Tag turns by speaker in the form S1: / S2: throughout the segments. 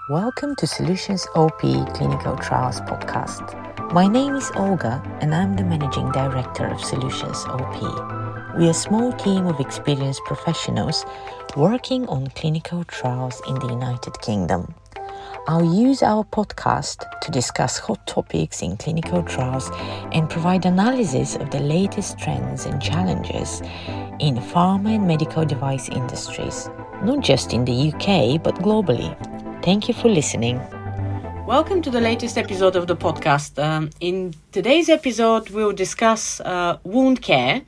S1: Welcome to Solutions OP Clinical Trials Podcast. My name is Olga and I'm the Managing Director of Solutions OP. We are a small team of experienced professionals working on clinical trials in the United Kingdom. I'll use our podcast to discuss hot topics in clinical trials and provide analysis of the latest trends and challenges in pharma and medical device industries, not just in the UK but globally. Thank you for listening. Welcome to the latest episode of the podcast. In today's episode, we'll discuss wound care.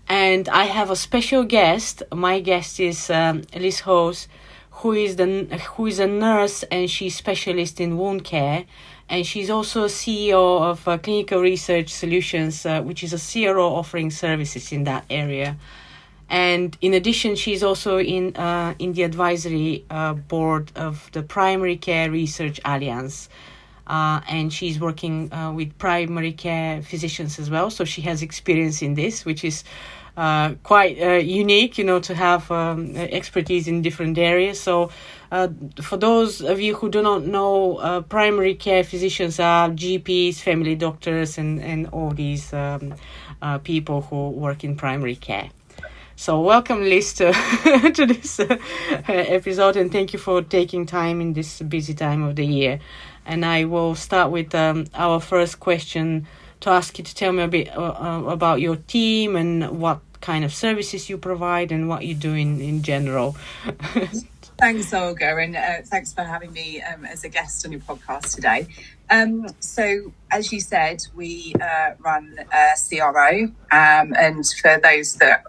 S1: And I have a special guest. My guest is Liz Hawes, who is a nurse and she's specialist in wound care. And she's also CEO of Clinical Research Solutions, which is a CRO offering services in that area. And in addition, she's also in the advisory board of the Primary Care Research Alliance. And she's working with primary care physicians as well. So she has experience in this, which is quite unique, to have expertise in different areas. So for those of you who do not know, primary care physicians are GPs, family doctors, and all these people who work in primary care. So welcome, Liz, to this episode, and thank you for taking time in this busy time of the year. And I will start with our first question to ask you to tell me a bit about your team and what kind of services you provide and what you do in general.
S2: Thanks, Olga, and thanks for having me as a guest on your podcast today. So, as you said, we run a CRO, and for those that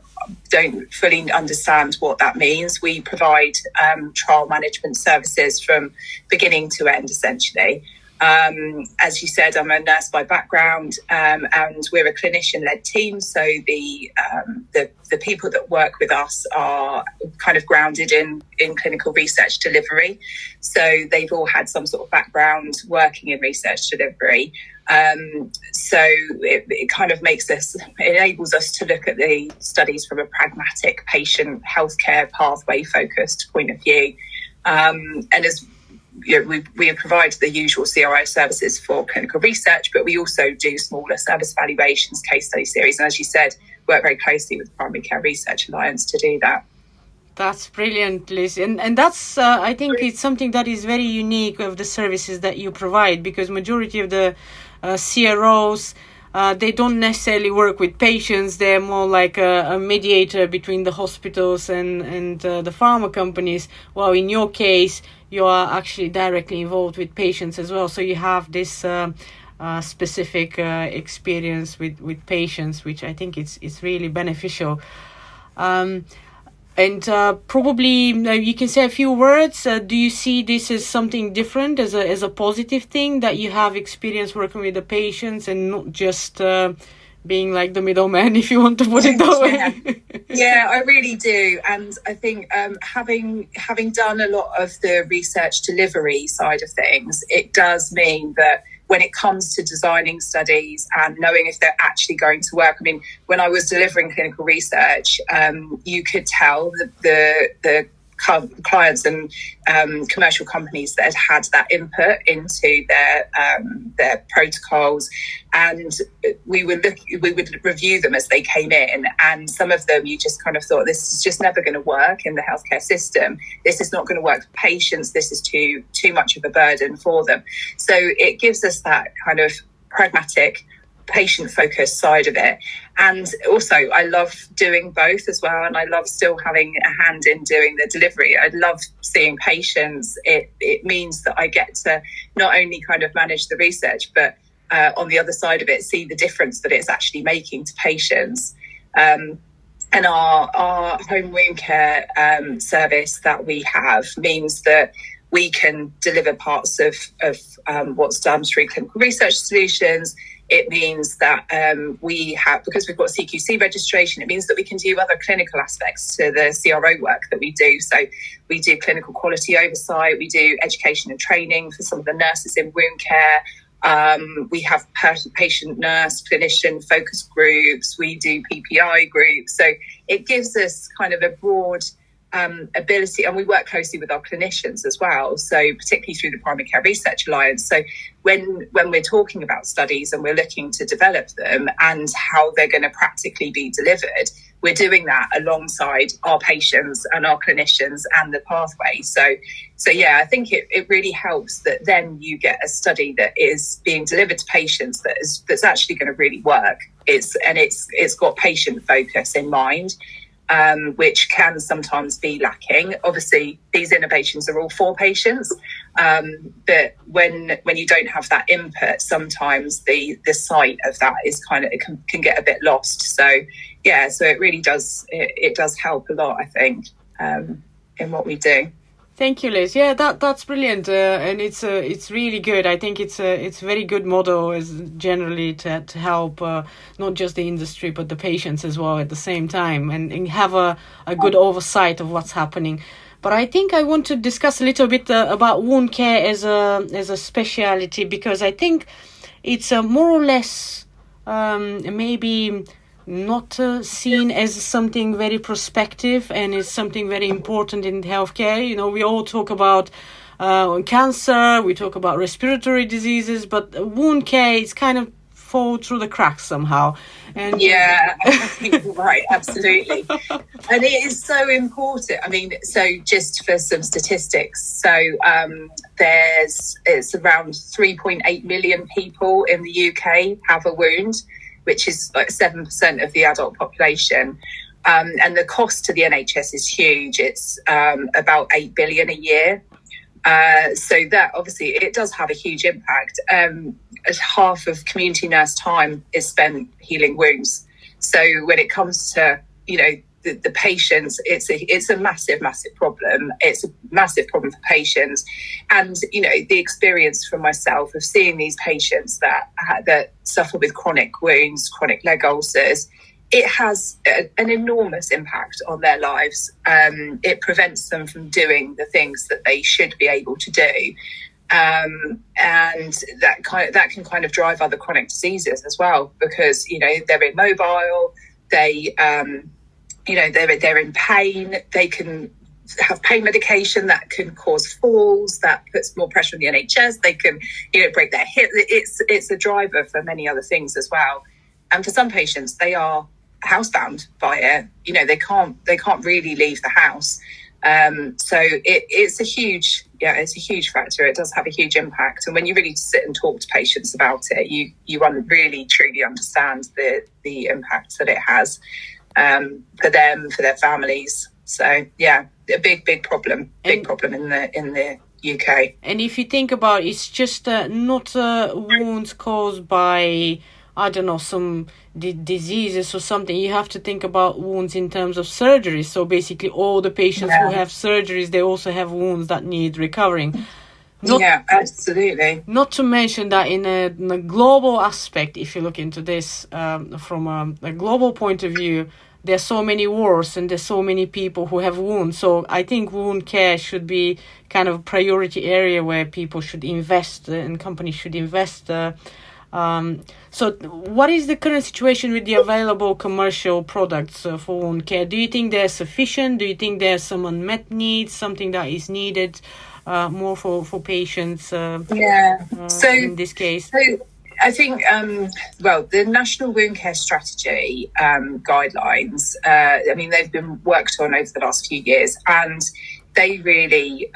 S2: don't fully understand what that means, we provide trial management services from beginning to end, essentially. As you said, I'm a nurse by background, and we're a clinician-led team. So the people that work with us are kind of grounded in clinical research delivery. So they've all had some sort of background working in research delivery. So it kind of enables us to look at the studies from a pragmatic patient healthcare pathway focused point of view. And as we provide the usual CRO services for clinical research, but we also do smaller service evaluations, case study series, and as you said, work very closely with the Primary Care Research Alliance to do that.
S1: That's brilliant, Liz. And that's, I think it's something that is very unique of the services that you provide, because majority of the CROs, they don't necessarily work with patients. They're more like a mediator between the hospitals and the pharma companies. While in your case, you are actually directly involved with patients as well. So you have this specific experience with patients, which I think it's really beneficial. And probably you can say a few words. Do you see this as something different, as a positive thing, that you have experience working with the patients and not just being like the middleman, if you want to put it that way?
S2: Yeah, I really do. And I think having done a lot of the research delivery side of things, it does mean that when it comes to designing studies and knowing if they're actually going to work. I mean, when I was delivering clinical research, you could tell that the clients and commercial companies that had that input into their protocols, and we would review them as they came in, and some of them you just kind of thought, this is just never going to work in the healthcare system. This is not going to work for patients. This is too much of a burden for them. So it gives us that kind of pragmatic, patient-focused side of it. And also I love doing both as well, and I love still having a hand in doing the delivery. I love seeing patients. It means that I get to not only kind of manage the research, but on the other side of it, see the difference that it's actually making to patients. And our home wound care service that we have means that we can deliver parts of what's done through Clinical Research Solutions. It means that we have, because we've got CQC registration, it means that we can do other clinical aspects to the CRO work that we do. So we do clinical quality oversight, we do education and training for some of the nurses in wound care. We have patient, nurse, clinician focus groups. We do PPI groups. So it gives us kind of a broad ability, and we work closely with our clinicians as well, so particularly through the Primary Care Research Alliance. So when we're talking about studies and we're looking to develop them and how they're going to practically be delivered, we're doing that alongside our patients and our clinicians and the pathway. So yeah, I think it really helps that then you get a study that is being delivered to patients that's actually going to really work. It's got patient focus in mind, which can sometimes be lacking. Obviously, these innovations are all for patients, but when you don't have that input, sometimes the sight of that is it can get a bit lost. So yeah, so it really does help a lot, I think, in what we do.
S3: Thank you, Liz. Yeah, that's brilliant, and it's really good. I think it's a very good model as generally to help not just the industry but the patients as well at the same time, and have a good oversight of what's happening. But I think I want to discuss a little bit about wound care as a speciality, because I think it's more or less maybe not seen as something very prospective, and is something very important in healthcare. You know, we all talk about cancer, we talk about respiratory diseases, but wound care is kind of fall through the cracks somehow. And
S2: yeah, I think you're right, absolutely. And it is so important. I mean, so just for some statistics, so it's around 3.8 million people in the UK have a wound, which is like 7% of the adult population. And the cost to the NHS is huge. It's about 8 billion a year. So that obviously it does have a huge impact. Half of community nurse time is spent healing wounds. So when it comes to, the patients, it's a massive problem. It's a massive problem for patients. And, the experience from myself of seeing these patients that suffer with chronic wounds, chronic leg ulcers, it has an enormous impact on their lives. It prevents them from doing the things that they should be able to do. And that can kind of drive other chronic diseases as well, because, they're immobile, they're in pain, they can have pain medication that can cause falls, that puts more pressure on the NHS, they can, break their hip. It's a driver for many other things as well. And for some patients, they are housebound by it. They can't really leave the house. So it's a huge factor. It does have a huge impact. And when you really sit and talk to patients about it, you really truly understand the impact that it has for them, for their families. So yeah, a big problem in the UK.
S3: And if you think about it, it's just not wounds caused by, I don't know, some diseases or something. You have to think about wounds in terms of surgery. So basically all the patients who have surgeries, they also have wounds that need recovering.
S2: Absolutely.
S3: Not to mention that in a global aspect, if you look into this from a global point of view, there's so many wars and there's so many people who have wounds. So I think wound care should be kind of a priority area where people should invest and companies should invest. So what is the current situation with the available commercial products for wound care? Do you think they're sufficient? Do you think there's some unmet needs, something that is needed more for patients in this case?
S2: So I think, the National Wound Care Strategy guidelines, they've been worked on over the last few years, and they really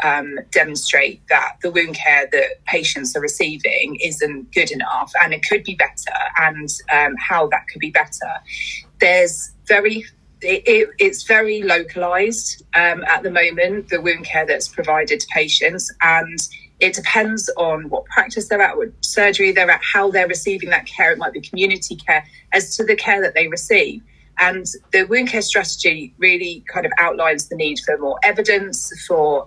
S2: demonstrate that the wound care that patients are receiving isn't good enough, and it could be better, and how that could be better. It's very localised at the moment, the wound care that's provided to patients, and it depends on what practice they're at, what surgery they're at, how they're receiving that care. It might be community care as to the care that they receive. And the wound care strategy really kind of outlines the need for more evidence for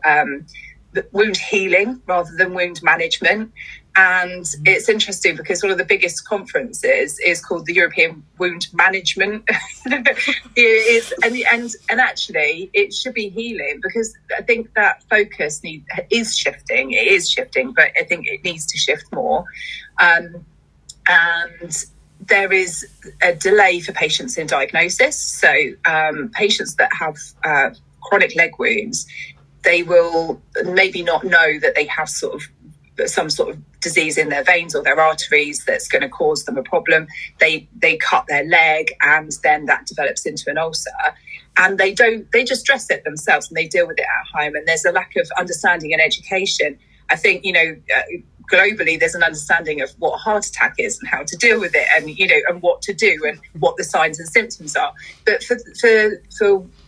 S2: wound healing rather than wound management. And it's interesting because one of the biggest conferences is called the European Wound Management. And actually it should be healing, because I think that focus is shifting. It is shifting, but I think it needs to shift more. And there is a delay for patients in diagnosis. So patients that have chronic leg wounds, they will maybe not know that they have some sort of disease in their veins or their arteries that's going to cause them a problem. They cut their leg, and then that develops into an ulcer, and they just dress it themselves and they deal with it at home. And there's a lack of understanding and education. I think, globally there's an understanding of what a heart attack is and how to deal with it, and and what to do and what the signs and symptoms are. But for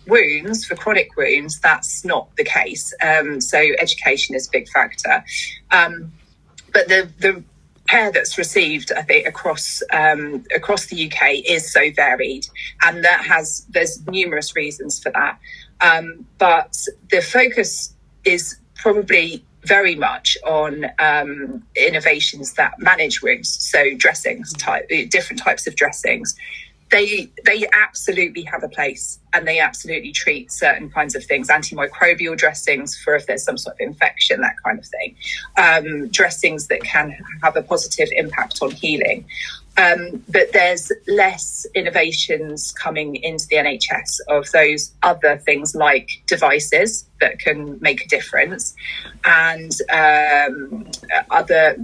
S2: wounds, for chronic wounds, that's not the case. So education is a big factor. But the care that's received, I think, across the UK is so varied, and there's numerous reasons for that. But the focus is probably very much on innovations that manage wounds, so dressings, different types of dressings. They absolutely have a place, and they absolutely treat certain kinds of things. Antimicrobial dressings for if there's some sort of infection, that kind of thing. Dressings that can have a positive impact on healing. But there's less innovations coming into the NHS of those other things like devices that can make a difference, and other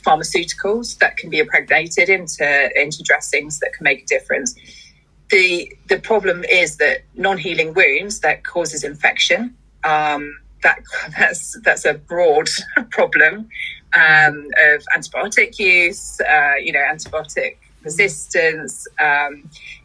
S2: pharmaceuticals that can be impregnated into dressings that can make a difference. The problem is that non-healing wounds that causes infection, that's a broad problem. Of antibiotic use, antibiotic resistance.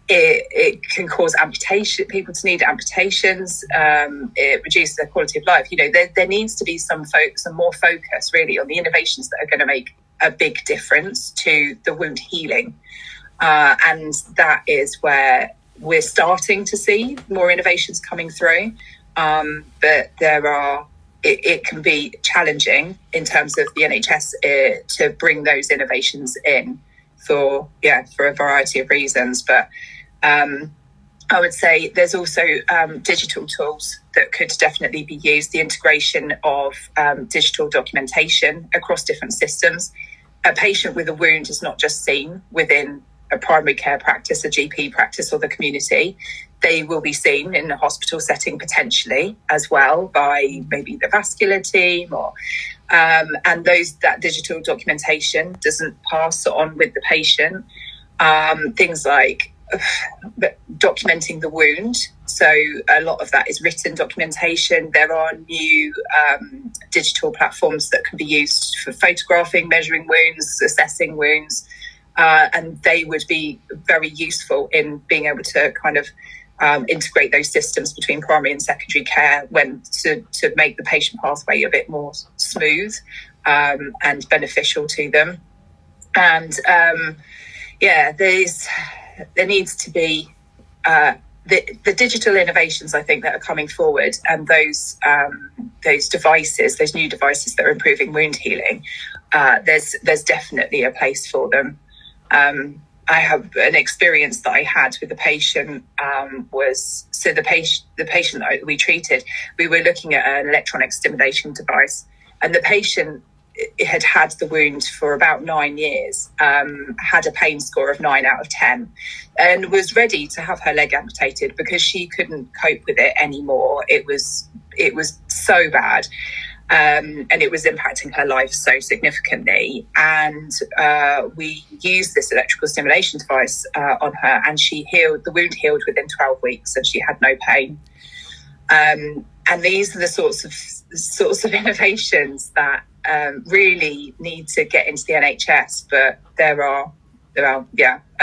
S2: It can cause amputation, people to need amputations. It reduces their quality of life. There needs to be some more focus really on the innovations that are going to make a big difference to the wound healing. And that is where we're starting to see more innovations coming through. But it can be challenging in terms of the NHS to bring those innovations in for a variety of reasons. But I would say there's also digital tools that could definitely be used. The integration of digital documentation across different systems. A patient with a wound is not just seen within a primary care practice, a GP practice, or the community. They will be seen in a hospital setting potentially as well by maybe the vascular team, or and that digital documentation doesn't pass on with the patient. Things like documenting the wound. So a lot of that is written documentation. There are new digital platforms that can be used for photographing, measuring wounds, assessing wounds. And they would be very useful in being able to kind of integrate those systems between primary and secondary care to make the patient pathway a bit more smooth and beneficial to them. And there needs to be the digital innovations, I think, that are coming forward, and those devices, those new devices that are improving wound healing. There's definitely a place for them. I have an experience that I had with a patient. The patient that we treated, we were looking at an electronic stimulation device, and the patient had the wound for about 9 years, had a pain score of 9 out of 10, and was ready to have her leg amputated because she couldn't cope with it anymore. It was so bad. And it was impacting her life so significantly. And we used this electrical stimulation device on her, and the wound healed within 12 weeks, and she had no pain. And these are the sorts of innovations that really need to get into the NHS, but there are. I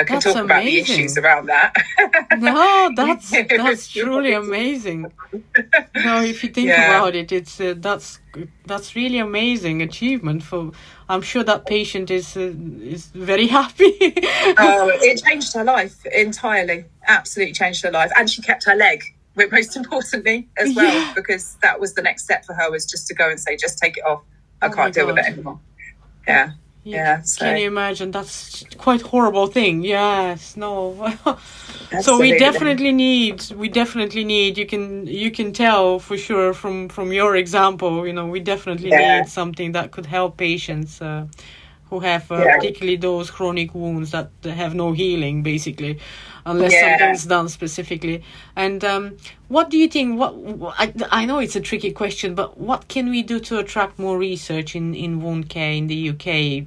S2: can talk about the issues around that.
S3: No, that's truly amazing. No, if you think about it, it's that's really amazing achievement. I'm sure that patient is very happy.
S2: It changed her life entirely. Absolutely changed her life, and she kept her leg. Most importantly, as well, because that was the next step for her, was just to go and say, just take it off. I can't deal with it anymore. Yeah. Yeah, so.
S3: Can you imagine? That's quite horrible thing. Yes, no. So we definitely need. You can tell for sure from your example. We definitely need something that could help patients who have particularly those chronic wounds that have no healing, basically, unless something's done specifically. And what do you think? I know it's a tricky question, but what can we do to attract more research in wound care in the UK?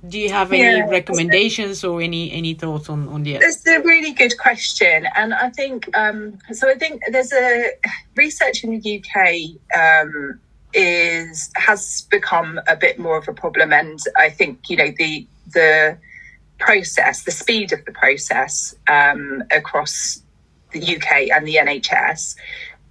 S3: Do you have any recommendations or any thoughts on the?
S2: That's a really good question, and I think I think there's a research in the UK has become a bit more of a problem, and I think the process, the speed of the process across the UK and the NHS,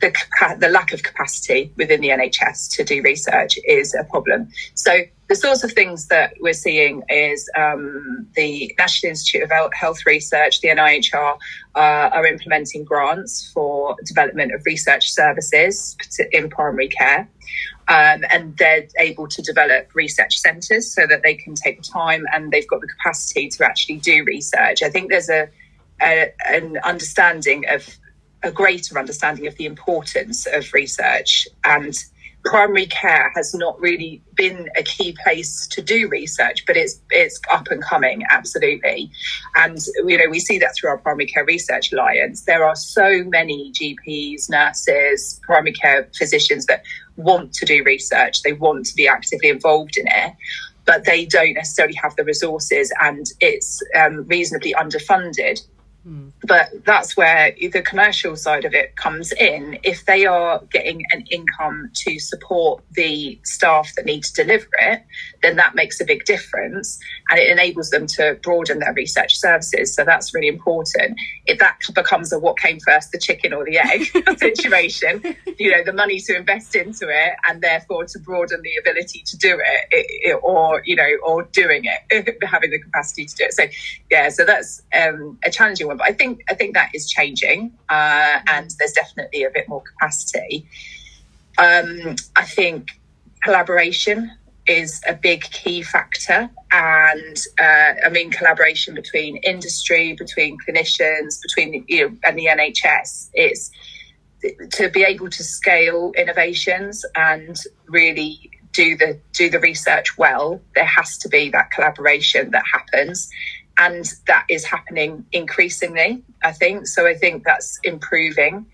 S2: the lack of capacity within the NHS to do research is a problem. So the sorts of things that we're seeing is the National Institute of Health Research, the NIHR, are implementing grants for development of research services in primary care. And they're able to develop research centres so that they can take the time and they've got the capacity to actually do research. I think there's an understanding of a greater understanding of the importance of research, and primary care has not really been a key place to do research, but it's up and coming, absolutely. And we see that through our Primary Care Research Alliance. There are so many GPs, nurses, primary care physicians that want to do research. They want to be actively involved in it, but they don't necessarily have the resources, and it's reasonably underfunded. But that's where the commercial side of it comes in. If they are getting an income to support the staff that need to deliver it, then that makes a big difference, and it enables them to broaden their research services. So that's really important. If that becomes a what came first, the chicken or the egg situation, the money to invest into it, and therefore to broaden the ability to do it, or doing it, having the capacity to do it. So that's a challenging one. But I think that is changing, and there's definitely a bit more capacity. I think collaboration is a big key factor, and collaboration between industry, between clinicians, between and the NHS. It's to be able to scale innovations and really do the research well. There has to be that collaboration that happens. And that is happening increasingly, I think. So I think that's improving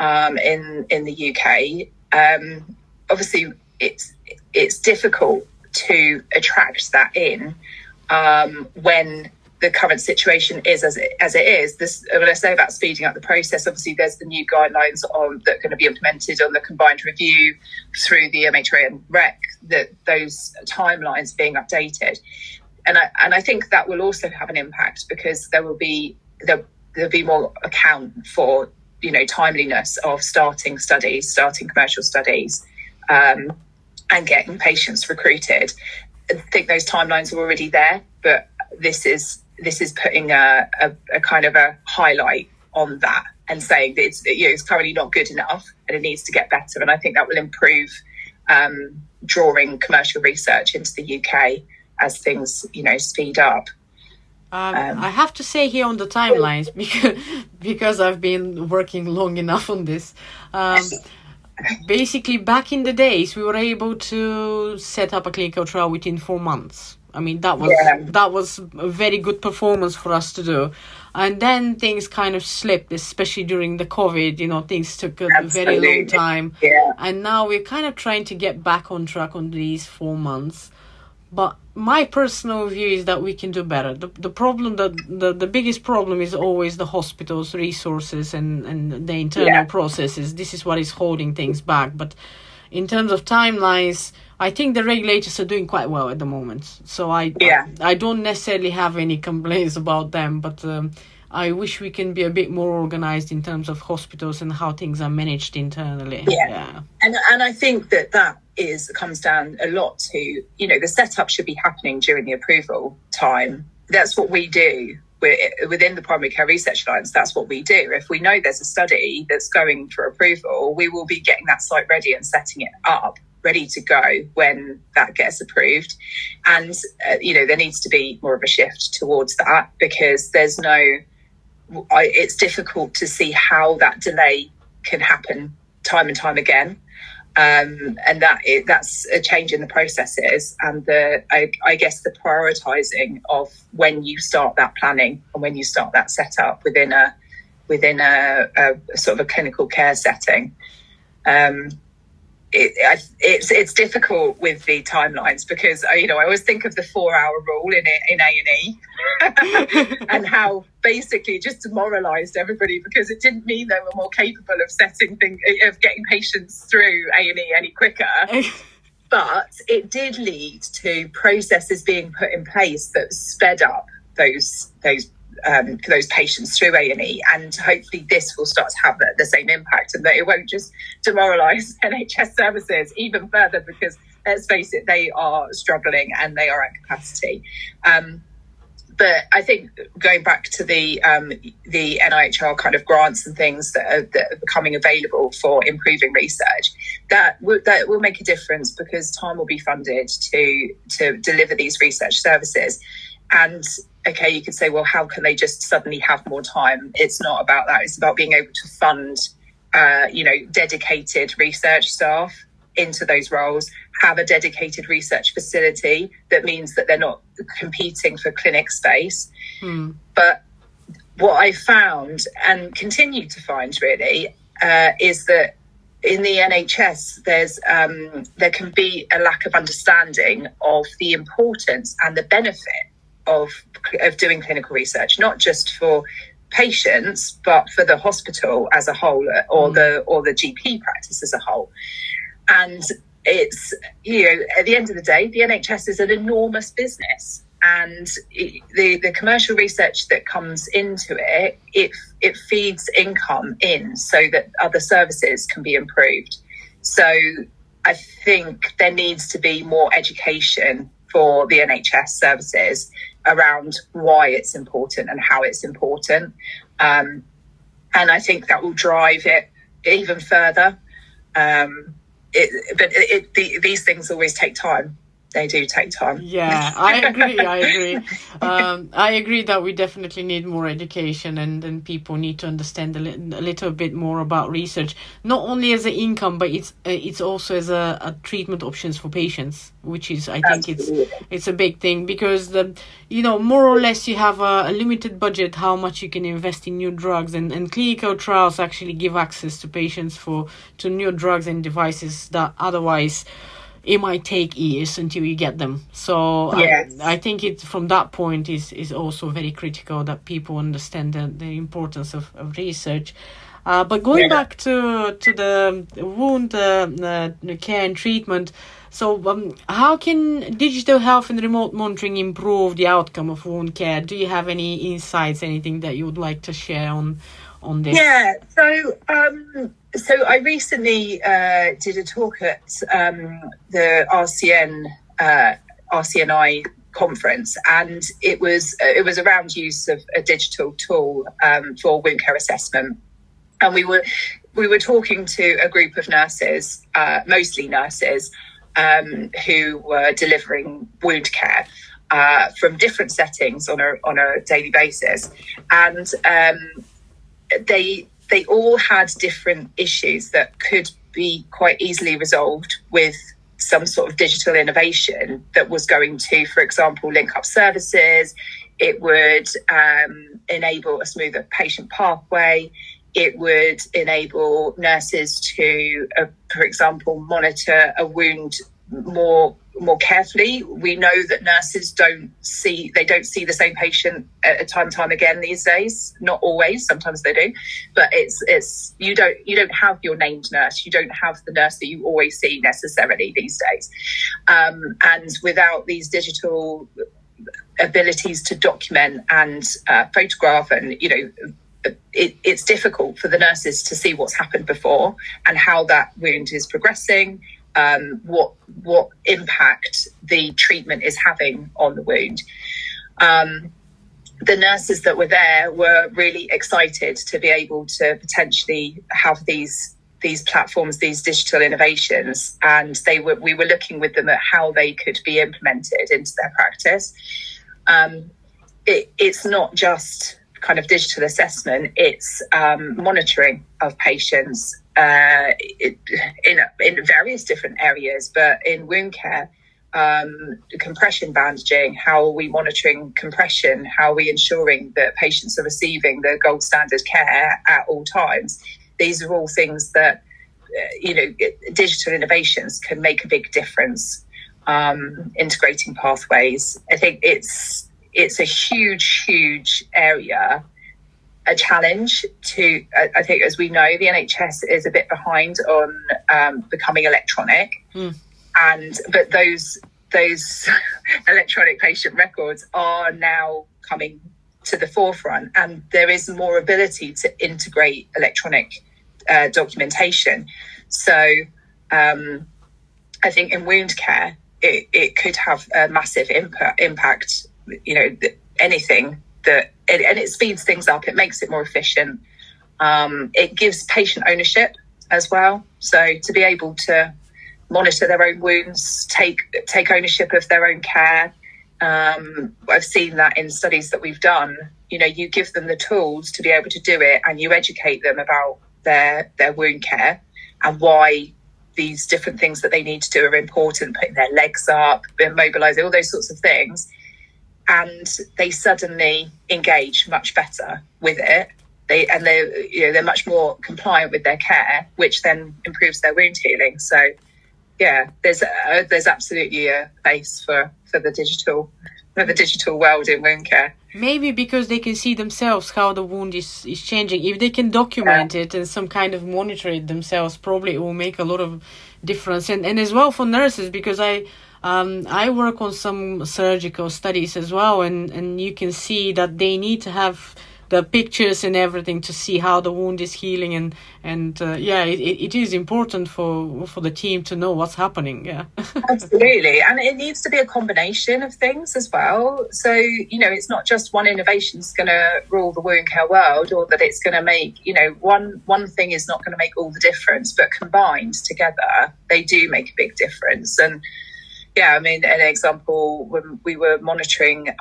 S2: in the UK. Obviously, it's difficult to attract that in when the current situation is as it is. When I say about speeding up the process, obviously there's the new guidelines that are going to be implemented on the combined review through the MHRA and REC, that those timelines being updated. And I think that will also have an impact, because there'll be more account for timeliness of starting commercial studies, and getting patients recruited. I think those timelines are already there, but this is putting a kind of a highlight on that and saying that it's currently not good enough and it needs to get better. And I think that will improve drawing commercial research into the UK as things, speed up.
S3: I have to say here on the timelines, because I've been working long enough on this. Basically, back in the days, we were able to set up a clinical trial within 4 months. I mean, that was a very good performance for us to do. And then things kind of slipped, especially during the COVID. Things took a very long time.
S2: Yeah.
S3: And now we're kind of trying to get back on track on these 4 months. But my personal view is that we can do better. The problem, the biggest problem is always the hospital's resources and the internal processes. This is what is holding things back. But in terms of timelines, I think the regulators are doing quite well at the moment. So I don't necessarily have any complaints about them, but I wish we can be a bit more organized in terms of hospitals and how things are managed internally.
S2: Yeah. And I think that comes down a lot to, the setup should be happening during the approval time. That's what we do. Within the Primary Care Research Alliance, that's what we do. If we know there's a study that's going for approval, we will be getting that site ready and setting it up, ready to go when that gets approved. And, there needs to be more of a shift towards that, because it's difficult to see how that delay can happen time and time again. And that's a change in the processes and I guess the prioritizing of when you start that planning and when you start that setup within a sort of a clinical care setting. It's difficult with the timelines because I always think of the 4-hour rule in A&E and how basically it just demoralised everybody because it didn't mean they were more capable of getting patients through A&E any quicker. But it did lead to processes being put in place that sped up those patients through A&E, and hopefully this will start to have the same impact, and that it won't just demoralise NHS services even further because, let's face it, they are struggling and they are at capacity. But I think going back to the NIHR kind of grants and things that are becoming available for improving research, that will make a difference because time will be funded to deliver these research services. And okay, you could say, well, how can they just suddenly have more time? It's not about that. It's about being able to fund, dedicated research staff into those roles, have a dedicated research facility that means that they're not competing for clinic space. But what I found and continue to find really is that in the NHS, there can be a lack of understanding of the importance and the benefit of doing clinical research, not just for patients, but for the hospital as a whole, or the GP practice as a whole. And it's, at the end of the day, the NHS is an enormous business, and the commercial research that comes into it feeds income in so that other services can be improved. So I think there needs to be more education for the NHS services around why it's important and how it's important. And I think that will drive it even further. These things always take time. They do take time.
S3: Yeah, I agree. I agree that we definitely need more education, and then people need to understand a little bit more about research, not only as an income, but it's also as a treatment options for patients, which is, I think, it's a big thing because more or less you have a limited budget how much you can invest in new drugs, and clinical trials actually give access to patients to new drugs and devices that otherwise it might take years until you get them. So yes. I think it from that point is also very critical that people understand the importance of research. But going back to the wound care and treatment, so how can digital health and remote monitoring improve the outcome of wound care? Do you have any insights, anything that you would like to share on this?
S2: Yeah, so I recently did a talk at the RCNI conference, and it was around use of a digital tool for wound care assessment, and we were talking to a group of nurses, mostly nurses, who were delivering wound care from different settings on a daily basis, and they all had different issues that could be quite easily resolved with some sort of digital innovation that was going to, for example, link up services. It would enable a smoother patient pathway. It would enable nurses to, for example, monitor a wound more carefully. We know that nurses don't see the same patient time and time again these days. Not always, sometimes they do, but it's you don't have your named nurse. You don't have the nurse that you always see necessarily these days. And without these digital abilities to document and photograph, and it's difficult for the nurses to see what's happened before and how that wound is progressing. What impact the treatment is having on the wound. The nurses that were there were really excited to be able to potentially have these platforms, these digital innovations, and we were looking with them at how they could be implemented into their practice. It's not just kind of digital assessment, it's monitoring of patients in various different areas, but in wound care, compression bandaging, how are we monitoring compression? How are we ensuring that patients are receiving the gold standard care at all times? These are all things that, digital innovations can make a big difference. Integrating pathways. I think it's a huge area, a challenge to, I think, as we know, the NHS is a bit behind on becoming electronic. But those electronic patient records are now coming to the forefront, and there is more ability to integrate electronic documentation. So I think in wound care, it could have a massive impact, anything that, and it speeds things up. It makes it more efficient. It gives patient ownership as well. So to be able to monitor their own wounds, take ownership of their own care. I've seen that in studies that we've done. You give them the tools to be able to do it, and you educate them about their wound care and why these different things that they need to do are important, putting their legs up, immobilizing, all those sorts of things. And they suddenly engage much better with it. They're much more compliant with their care, which then improves their wound healing. So yeah, there's absolutely a place for the digital world in wound care.
S3: Maybe because they can see themselves how the wound is changing. If they can document it and some kind of monitor it themselves, probably it will make a lot of difference. And as well for nurses, because I work on some surgical studies as well, and you can see that they need to have the pictures and everything to see how the wound is healing, and it is important for the team to know what's happening. Yeah.
S2: Absolutely. And it needs to be a combination of things as well. So, it's not just one innovation is going to rule the wound care world, or that it's going to make, one thing is not going to make all the difference, but combined together, they do make a big difference. And yeah, I mean, an example, when we were monitoring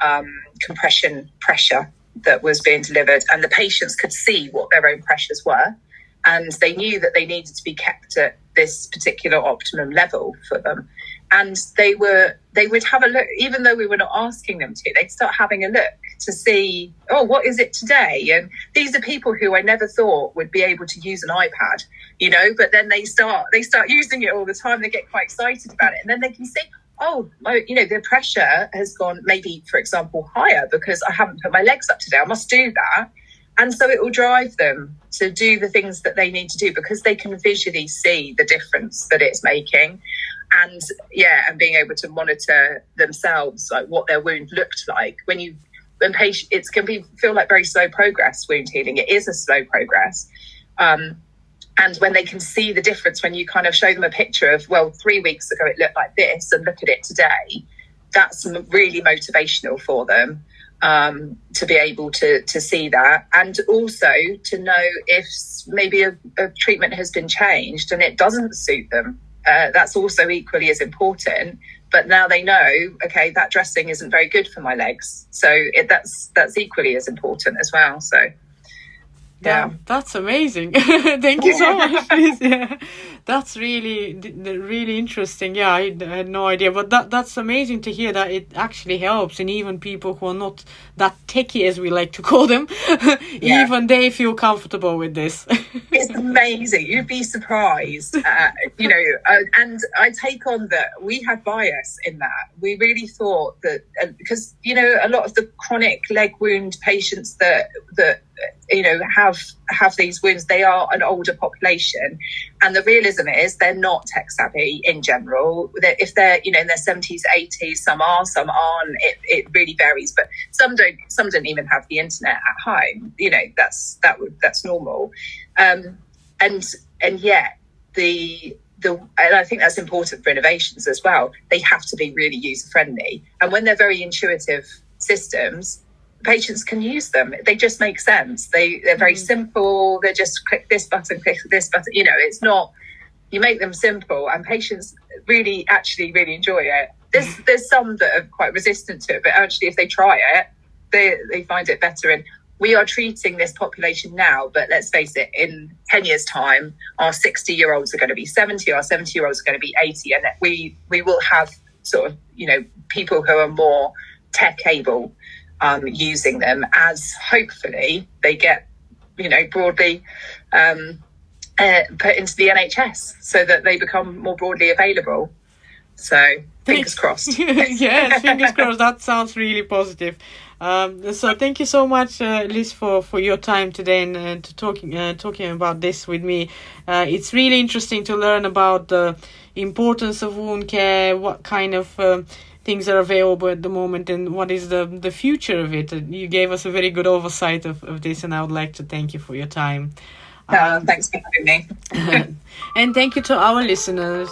S2: compression pressure that was being delivered, and the patients could see what their own pressures were, and they knew that they needed to be kept at this particular optimum level for them. And they would have a look, even though we were not asking them to, they'd start having a look to see, what is it today? And these are people who I never thought would be able to use an iPad, but then they start using it all the time. They get quite excited about it, and then they can see, the pressure has gone maybe, for example, higher because I haven't put my legs up today. I must do that. And so it will drive them to do the things that they need to do because they can visually see the difference that it's making. And being able to monitor themselves, like what their wound looked like. When patient, it can feel like very slow progress, wound healing. It is a slow progress. And when they can see the difference, when you kind of show them a picture of, 3 weeks ago it looked like this, and look at it today, that's really motivational for them to be able to see that. And also to know if maybe a treatment has been changed and it doesn't suit them. That's also equally as important. But now they know, okay, that dressing isn't very good for my legs. So that's equally as important as well. So. Yeah,
S3: that's amazing. Thank you so much, Liz. Yeah, that's really interesting. Yeah, I had no idea, but that's amazing to hear that it actually helps, and even people who are not that techie, as we like to call them, even they feel comfortable with this.
S2: It's amazing. You'd be surprised, and I take on that we had bias in that. We really thought that because a lot of the chronic leg wound patients that have these wounds, they are an older population, and the realism is they're not tech savvy in general. If they're in their 70s, 80s, some aren't. It really varies, but some don't even have the internet at home. That's normal, and yet and I think that's important for innovations as well. They have to be really user friendly, and when they're very intuitive systems, patients can use them. They just make sense. They're very simple. They just click this button. It's not, you make them simple, and patients really enjoy it. There's some that are quite resistant to it, but actually if they try it, they find it better. And we are treating this population now, but let's face it, in 10 years' time, our 60-year-olds are going to be 70, our 70-year-olds are going to be 80, and we will have sort of, people who are more tech-able using them as hopefully they get, broadly put into the NHS so that they become more broadly available. So fingers crossed.
S3: Yes, fingers crossed. That sounds really positive. So thank you so much, Liz, for your time today and to talking about this with me. It's really interesting to learn about the importance of wound care, what kind of things are available at the moment, and what is the future of it. You gave us a very good oversight of this, and I would like to thank you for your time.
S2: Thanks for having me.
S3: And thank you to our listeners.